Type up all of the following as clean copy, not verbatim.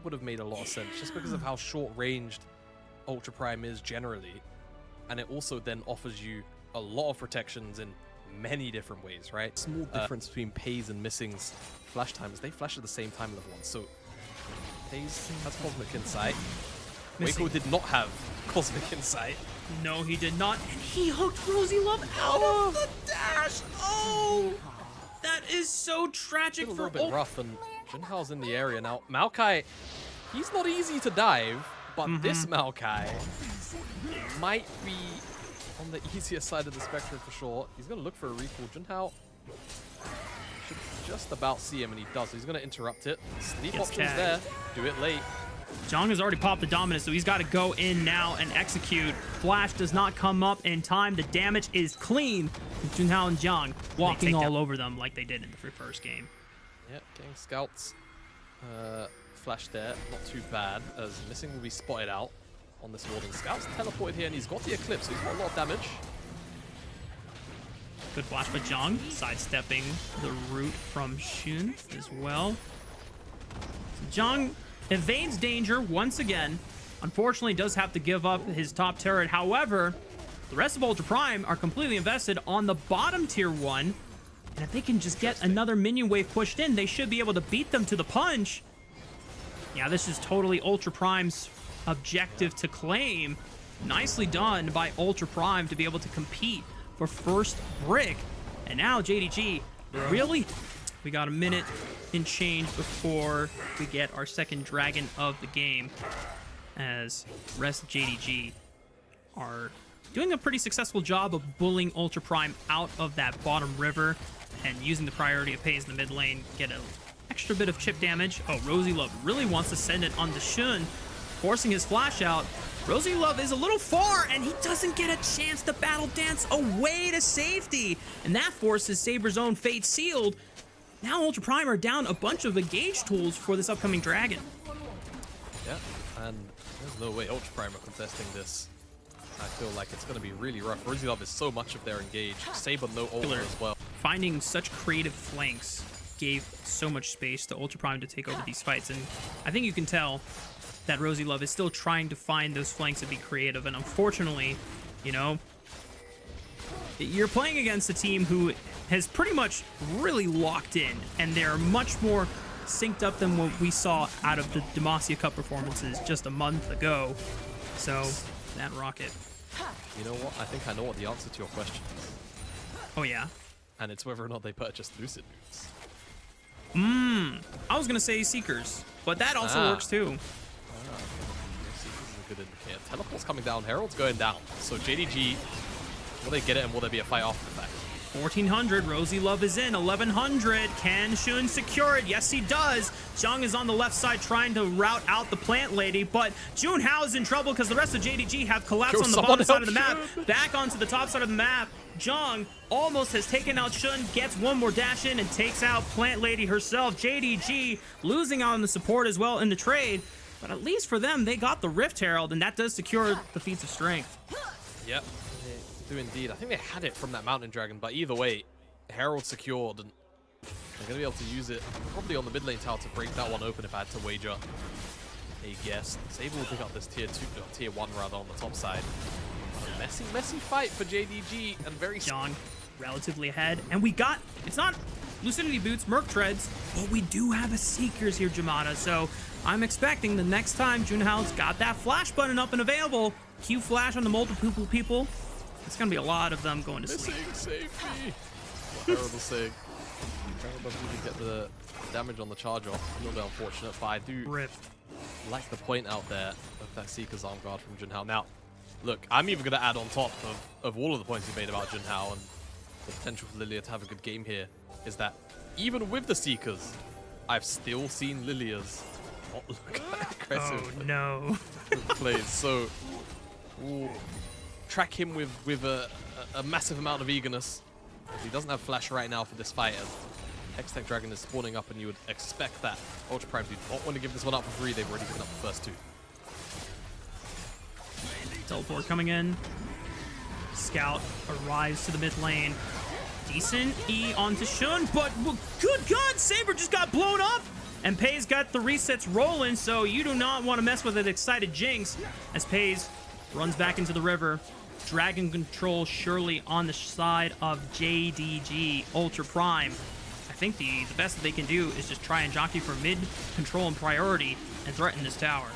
would have made a lot of sense just because of how short-ranged Ultra Prime is generally. And it also then offers you a lot of protections in many different ways, right? Small difference between Pays and Missing's flash times. They flash at the same time level 1. So Pays has Cosmic Insight. Waco did not have Cosmic Insight. No, he did not. And he hooked RosieLove out of the dash. Oh, that is so tragic It's a for little bit rough, and Junhao's in the area now. Maokai, he's not easy to dive, but this Maokai might be on the easier side of the spectrum for sure. He's going to look for a recall. Junhao should just about see him, and he does. He's going to interrupt it. Sleep options there. Do it late. Zhang has already popped the dominance, so he's got to go in now and execute. Flash does not come up in time. The damage is clean. Junhao and Zhang walking all over them like they did in the first game. Yep, getting scouts. Flash there, not too bad, as Missing will be spotted out on this ward. And Scout's teleported here, and he's got the Eclipse, so he's got a lot of damage. Good flash by Zhang, sidestepping the root from Xun as well. So Zhang evades danger once again. Unfortunately, does have to give up his top turret. However, the rest of Ultra Prime are completely invested on the bottom tier 1. And if they can just get another minion wave pushed in, they should be able to beat them to the punch. Yeah, this is totally Ultra Prime's objective to claim. Nicely done by Ultra Prime to be able to compete for first brick. And now JDG, really? We got a minute and change before we get our second dragon of the game, as rest of JDG are doing a pretty successful job of bullying Ultra Prime out of that bottom river and using the priority of Pays in the mid lane, get an extra bit of chip damage. Oh, RosieLove really wants to send it on the Xun, forcing his flash out. RosieLove is a little far, and he doesn't get a chance to battle dance away to safety. And that forces Saber's own fate sealed. Now Ultra Prime are down a bunch of engage tools for this upcoming dragon. Yeah, and there's no way Ultra Prime are contesting this. I feel like it's going to be really rough. RosieLove is so much of their engage. Saber no ult as well. Finding such creative flanks gave so much space to Ultra Prime to take over these fights, and I think you can tell that RosieLove is still trying to find those flanks and be creative, and unfortunately, you know, you're playing against a team who has pretty much really locked in, and they're much more synced up than what we saw out of the Demacia Cup performances just a month ago. So, that rocket. You know what? I think I know what the answer to your question is. Oh, yeah? And it's whether or not they purchased Lucid Boots. I was going to say Seekers, but that also works too. Seekers is a good indicator. Teleport's coming down, Herald's going down. So JDG, will they get it, and will there be a fight after the fact? 1400, RosieLove is in. 1100, can Xun secure it? Yes, he does. Zhang is on the left side trying to route out the plant lady, but Junhao is in trouble because the rest of JDG have collapsed on the bottom side of the map. Back onto the top side of the map. Zhang almost has taken out Xun, gets one more dash in, and takes out Plant Lady herself. JDG losing out on the support as well in the trade, but at least for them, they got the Rift Herald, and that does secure the feats of strength. Yep. Do indeed. I think they had it from that Mountain Dragon, but either way, Herald secured, and they're going to be able to use it probably on the mid lane tower to break that one open if I had to wager a guess. Saber will pick up this tier 1 rather on the top side. A messy fight for JDG, and very Zhang relatively ahead, and we got, it's not Lucidity Boots, Merc Treads, but we do have a Seekers here, Jamada, so I'm expecting the next time Junhao's got that flash button up and available, Q flash on the multiple people. It's going to be a lot of them going to sleep. Save me! What Herald is saying. Herald doesn't even get the damage on the charge off. A little bit unfortunate, but I do like the point out there of that Seeker's arm guard from Junhao. Now, look, I'm even going to add on top of all of the points he made about Junhao and the potential for Lilia to have a good game here, is that even with the Seekers, I've still seen Lilia's not look that aggressive. Oh, no. Plays. So, track him with a massive amount of eagerness. He doesn't have flash right now for this fight, as Hextech Dragon is spawning up, and you would expect that Ultra Prime do not want to give this one up for free. They've already given up the first two. Teleport coming in. Scout arrives to the mid lane. Decent E onto Xun, but good God, Saber just got blown up. And Pei's got the resets rolling, so you do not want to mess with an excited Jinx as Pei's runs back into the river. Dragon control surely on the side of JDG Ultra Prime. I think the best that they can do is just try and jockey for mid control and priority and threaten this tower.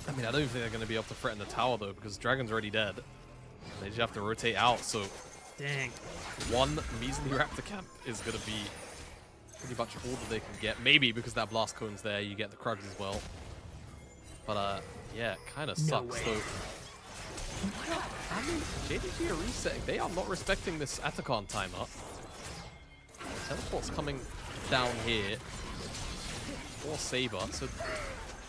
I mean, I don't even think they're going to be able to threaten the tower, though, because Dragon's already dead. They just have to rotate out, so... Dang. One measly Raptor camp is going to be pretty much all that they can get. Maybe because that Blast Cone's there, you get the Krugs as well. But, yeah, it kind of sucks, though. I mean, JDG are resetting. They are not respecting this Atacon timer. Teleport's coming down here. Or Saber. So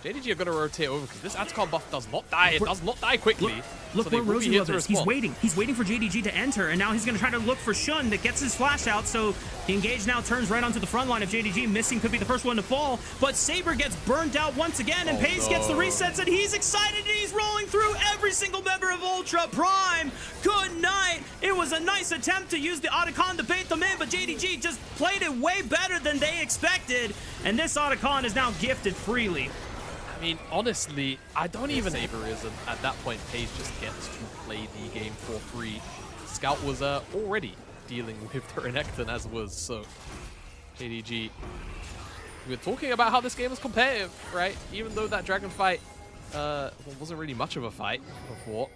JDG are going to rotate over because this Atacon buff does not die. It does not die quickly. Look so where Rosie Love is. He's waiting. He's waiting for JDG to enter, and now he's going to try to look for Shun that gets his flash out. So the engage now turns right onto the front line of JDG. Missing could be the first one to fall, but Saber gets burned out once again, and Pace gets the resets, and he's excited, and he's rolling through every single member of Ultra Prime. Good night. It was a nice attempt to use the Otacon to bait them in, but JDG just played it way better than they expected, and this Otacon is now gifted freely. I mean, honestly, I don't even... Saber is, and at that point, Paige just gets to play the game for free. Scout was already dealing with the Renekton as was, so... JDG... We were talking about how this game is competitive, right? Even though that Dragon fight wasn't really much of a fight before.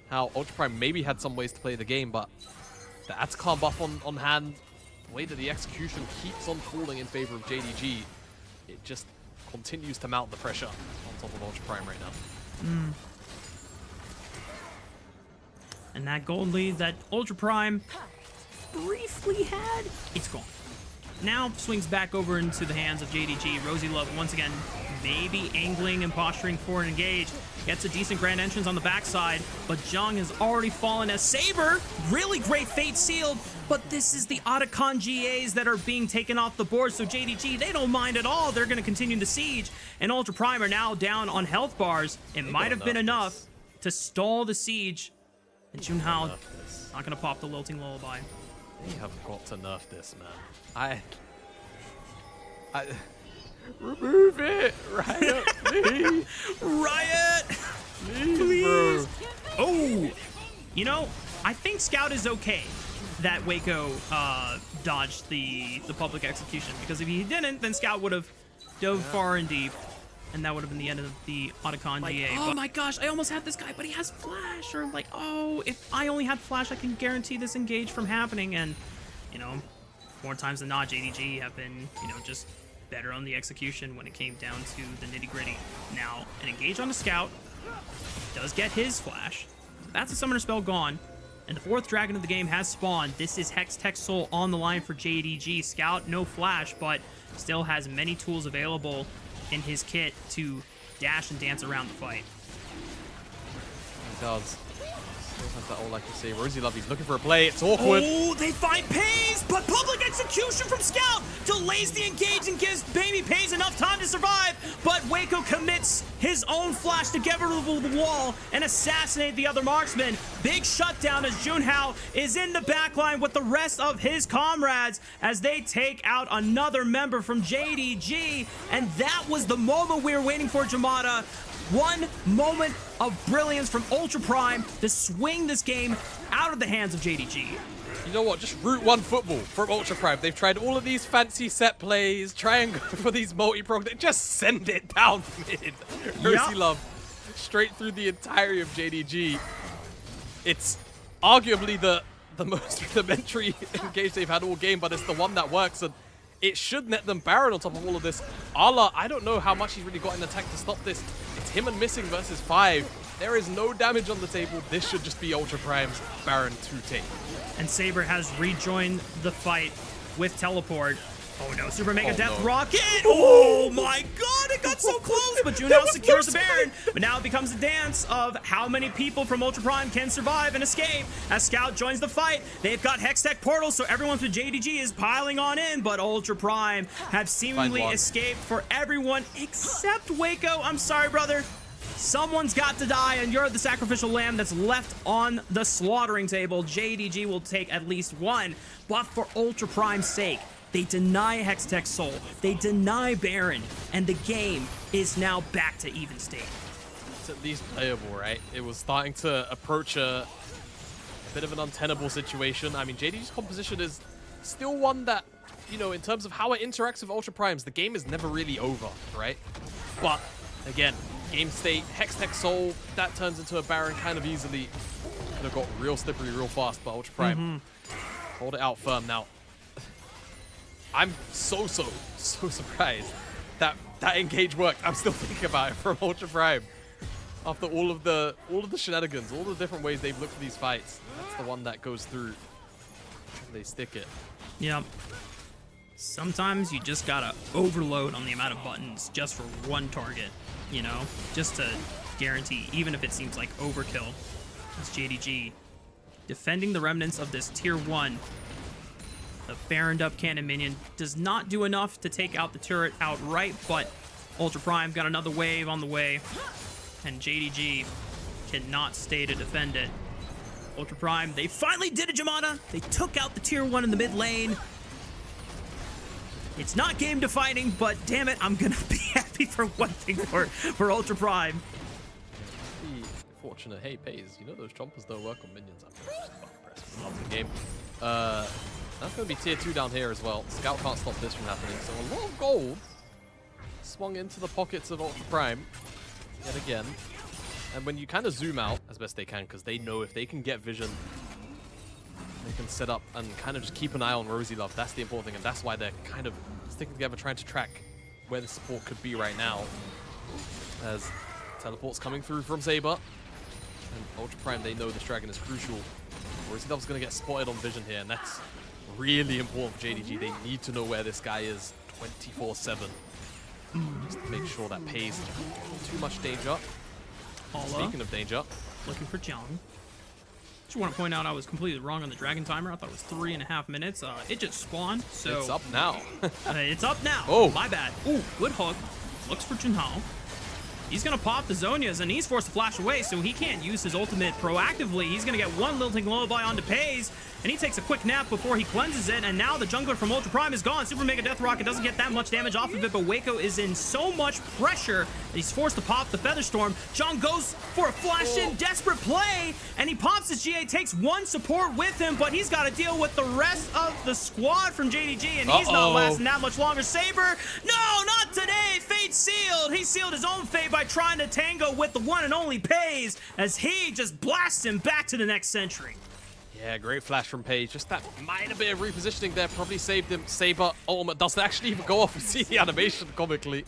How Ultra Prime maybe had some ways to play the game, but the Atacon buff on hand, the way that the execution keeps on falling in favor of JDG, it just... continues to mount the pressure on top of Ultra Prime right now. And that gold lead that Ultra Prime briefly had, it's gone. Now swings back over into the hands of JDG. Rosie Love once again maybe angling and posturing for an engage. Gets a decent grand entrance on the backside, but Jung has already fallen as Saber. Really great fate sealed, but this is the Otacon GAs that are being taken off the board, so JDG, they don't mind at all. They're going to continue the siege, and Ultra Prime are now down on health bars. It might have been enough to stall the siege, and Junhao not going to pop the Lilting Lullaby. They have got to nerf this, man. I remove it, Riot, please. Riot, please. Oh, you know, I think Scout is okay that Waco dodged the public execution, because if he didn't, then Scout would have dove far and deep, and that would have been the end of the Otacon GA. Oh my gosh, I almost had this guy, but he has flash, or like, oh, if I only had flash, I can guarantee this engage from happening. And you know, more times than not, JDG have been, you know, just better on the execution when it came down to the nitty-gritty. Now, an engage on the Scout does get his flash. So that's a summoner spell gone. And the fourth dragon of the game has spawned. This is Hextech Soul on the line for JDG. Scout, no flash, but still has many tools available in his kit to dash and dance around the fight. He does. Still has that all, like you say. Rosie Lovey's looking for a play. It's awkward. Oh, they find Paze, but public execution from Scout delays the engage and gives Baby Paze enough time to survive. But Waco commits his own flash to get over the wall and assassinate the other marksman. Big shutdown as Junhao is in the backline with the rest of his comrades as they take out another member from JDG. And that was the moment we were waiting for, Jamada. One moment of brilliance from Ultra Prime to swing this game out of the hands of JDG. You know what? Just Route 1 football from Ultra Prime. They've tried all of these fancy set plays, try and go for these multi-prog. They just send it down mid. Rosie Love straight through the entirety of JDG. It's arguably the most rudimentary engage they've had all game, but it's the one that works, and it should net them Baron on top of all of this. Ala, I don't know how much he's really got in attack to stop this. It's him and Missing versus 5. There is no damage on the table. This should just be Ultra Prime's Baron to take. And Saber has rejoined the fight with teleport. Oh no, Super Mega Death Rocket! Oh my god, it got so close! But Junhao secures the Baron. But now it becomes a dance of how many people from Ultra Prime can survive and escape. As Scout joins the fight, they've got Hextech portals, so everyone from JDG is piling on in. But Ultra Prime have seemingly escaped for everyone except Waco. I'm sorry, brother. Someone's got to die, and you're the sacrificial lamb that's left on the slaughtering table. JDG will take at least one, but for Ultra Prime's sake, They deny Hextech Soul. They deny Baron. And the game is now back to even state. It's at least playable, right? It was starting to approach a bit of an untenable situation. I mean, JDG's composition is still one that, you know, in terms of how it interacts with Ultra Primes, the game is never really over, right? But, again, game state, Hextech Soul, that turns into a Baron kind of easily. Could have got real slippery real fast, but Ultra Prime hold it out firm. Now, I'm so surprised that engage worked. I'm still thinking about it from Ultra Prime. After all of the shenanigans, all the different ways they've looked for these fights, that's the one that goes through. They stick it. Yep. Sometimes you just gotta overload on the amount of buttons just for one target, you know, just to guarantee, even if it seems like overkill. It's JDG defending the remnants of this tier 1. The Baroned up cannon minion does not do enough to take out the turret outright, but Ultra Prime got another wave on the way, and JDG cannot stay to defend it. Ultra Prime, they finally did it, Jamada. They took out the tier 1 in the mid lane. It's not game defining, but damn it, I'm gonna be happy for one thing for Ultra Prime. Be fortunate, hey, pays. You know those chompers don't work on minions. I'm just about impressed with the game. That's going to be tier 2 down here as well. Scout can't stop this from happening. So a lot of gold swung into the pockets of Ultra Prime yet again. And when you kind of zoom out as best they can, because they know if they can get vision, they can set up and kind of just keep an eye on Rosie Love. That's the important thing, and that's why they're kind of sticking together, trying to track where the support could be right now. As teleports coming through from Saber. And Ultra Prime, they know this dragon is crucial. Rosie Love's going to get spotted on vision here, and that's really important for JDG. They need to know where this guy is 24/7. Just to make sure that pays too much danger. Speaking of danger, looking for Jung. Just want to point out I was completely wrong on the dragon timer. I thought it was 3.5 minutes. It just spawned, so it's up now. It's up now. Oh, my bad. Ooh, good hook. Looks for Junhao. He's gonna pop the Zonias, and he's forced to flash away, so he can't use his ultimate proactively. He's gonna get one Lilting Lullaby onto Pays, and he takes a quick nap before he cleanses it, and now the jungler from Ultra Prime is gone. Super Mega Death Rocket doesn't get that much damage off of it, but Waco is in so much pressure that he's forced to pop the Featherstorm. John goes for a flash-in, desperate play, and he pops his GA, takes one support with him, but he's got to deal with the rest of the squad from JDG, and he's not lasting that much longer. Saber, no, not today. Fate sealed. He sealed his own fate by trying to tango with the one and only Pays, as he just blasts him back to the next century. Yeah, great flash from Paige. Just that minor bit of repositioning there probably saved him. Saber ultimate doesn't actually even go off. We see the animation comically.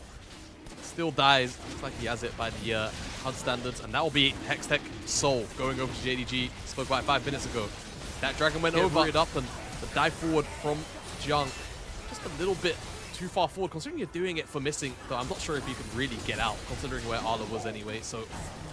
Still dies. Looks like he has it by the HUD standards. And that will be Hextech Soul going over to JDG. Spoke about it 5 minutes ago. That dragon went over it up, and the dive forward from Jung. Just a little bit too far forward, considering you're doing it for missing, though I'm not sure if you could really get out, considering where Arla was anyway. So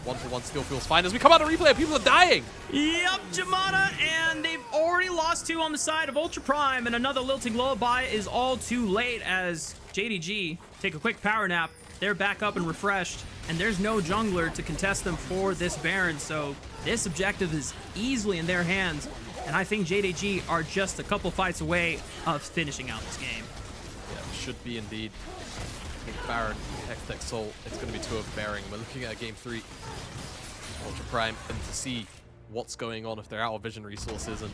1-for-1 still feels fine. As we come out of replay, people are dying. Yep, Jamada, and they've already lost 2 on the side of Ultra Prime, and another Lilting Lullaby is all too late as JDG take a quick power nap. They're back up and refreshed, and there's no jungler to contest them for this Baron, so this objective is easily in their hands, and I think JDG are just a couple fights away of finishing out this game. Yeah, should be indeed. I think Baron, Hextech Soul, it's going to be 2 of Bearing. We're looking at game 3. Ultra Prime, and to see what's going on if they're out of vision resources, and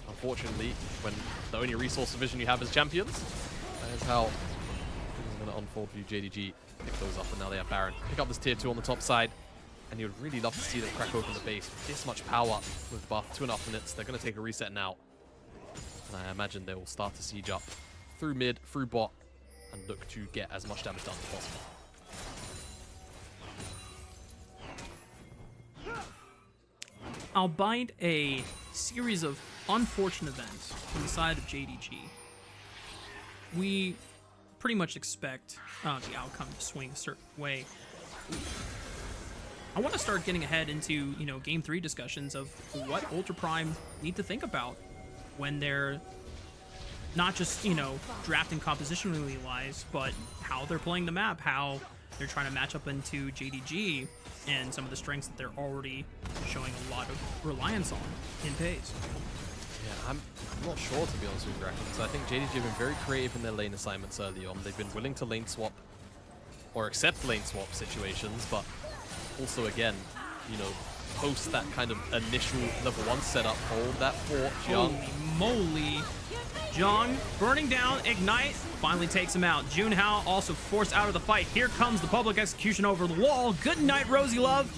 unfortunately, when the only resource of vision you have is champions, that is how things are going to unfold for you. JDG pick those up, and now they have Baron. Pick up this tier 2 on the top side, and you'd really love to see them crack open the base with this much power with the buff. 2.5 minutes. They're going to take a reset now, and I imagine they will start to siege up through mid, through bot, and look to get as much damage done as possible. Albeit a series of unfortunate events from the side of JDG, we pretty much expect the outcome to swing a certain way. I want to start getting ahead into, game 3 discussions of what Ultra Prime need to think about when they're not just, drafting compositionally wise, but how they're playing the map, how they're trying to match up into JDG, and some of the strengths that they're already showing a lot of reliance on in Pays. Yeah, I'm not sure, to be honest with you, Bracken. So I think JDG have been very creative in their lane assignments early on. They've been willing to lane swap or accept lane swap situations, but also, again, you know, post that kind of initial level 1 setup, hold that fort. Jung. Holy moly. Jung burning down, Ignite, finally takes him out. Junhao also forced out of the fight. Here comes the public execution over the wall. Good night, Rosie Love.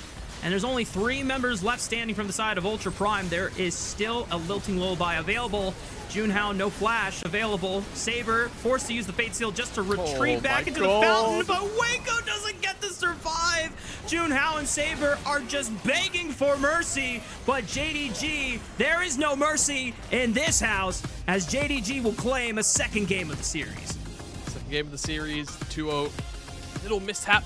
And there's only 3 members left standing from the side of Ultra Prime. There is still a Lilting Lullaby available. Junhao, no flash available. Saber forced to use the Fate Seal just to retreat back into the fountain, but Waco doesn't get to survive. Junhao and Saber are just begging for mercy, but JDG, there is no mercy in this house, as JDG will claim a second game of the series. Second game of the series, 2-0. Little mishap